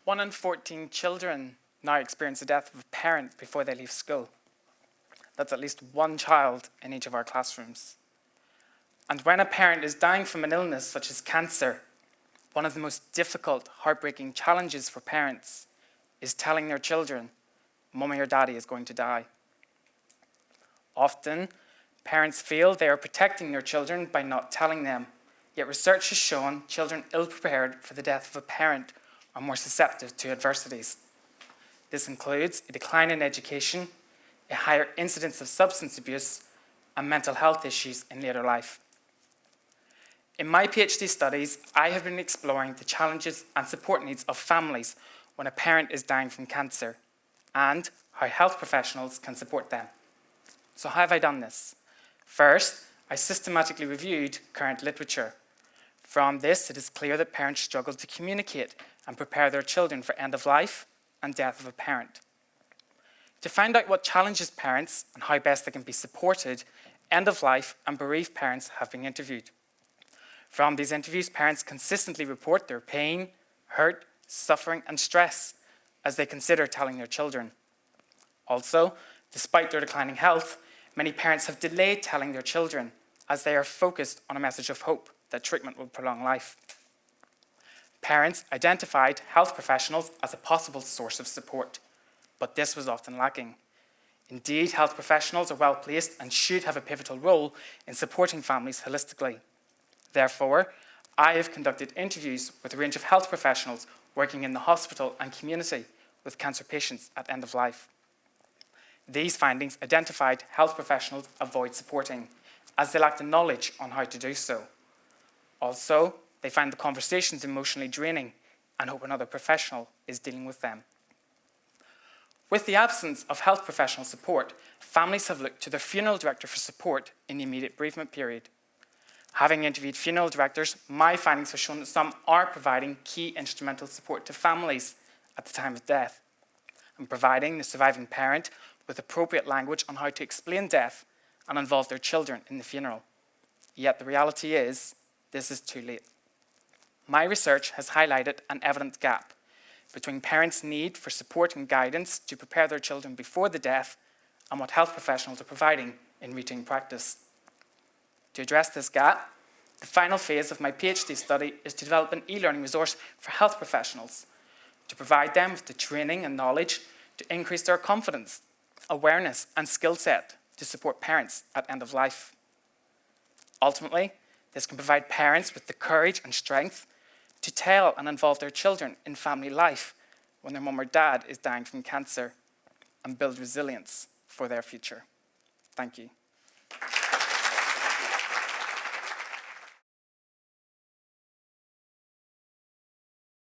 1 in 14 children now experience the death of a parent before they leave school. That's at least one child in each of our classrooms. And when a parent is dying from an illness such as cancer, one of the most difficult, heartbreaking challenges for parents is telling their children, "Mummy or Daddy is going to die." Often, parents feel they are protecting their children by not telling them, yet research has shown children ill-prepared for the death of a parent are more susceptible to adversities. This includes a decline in education, a higher incidence of substance abuse, and mental health issues in later life. In my PhD studies, I have been exploring the challenges and support needs of families when a parent is dying from cancer, and how health professionals can support them. So how have I done this? First, I systematically reviewed current literature. From this, it is clear that parents struggle to communicate and prepare their children for end of life and death of a parent. To find out what challenges parents and how best they can be supported, end of life and bereaved parents have been interviewed. From these interviews, parents consistently report their pain, hurt, suffering, and stress as they consider telling their children. Also, despite their declining health, many parents have delayed telling their children as they are focused on a message of hope that treatment will prolong life. Parents identified health professionals as a possible source of support, but this was often lacking. Indeed, health professionals are well placed and should have a pivotal role in supporting families holistically. Therefore, I have conducted interviews with a range of health professionals working in the hospital and community with cancer patients at end of life. These findings identified health professionals avoid supporting, as they lack the knowledge on how to do so. Also, they find the conversations emotionally draining and hope another professional is dealing with them. With the absence of health professional support, families have looked to their funeral director for support in the immediate bereavement period. Having interviewed funeral directors, my findings have shown that some are providing key instrumental support to families at the time of death and providing the surviving parent with appropriate language on how to explain death and involve their children in the funeral. Yet the reality is, this is too late. My research has highlighted an evident gap between parents' need for support and guidance to prepare their children before the death and what health professionals are providing in routine practice. To address this gap, the final phase of my PhD study is to develop an e-learning resource for health professionals to provide them with the training and knowledge to increase their confidence, awareness, and skill set to support parents at end of life. Ultimately, this can provide parents with the courage and strength to tell and involve their children in family life when their mum or dad is dying from cancer and build resilience for their future. Thank you.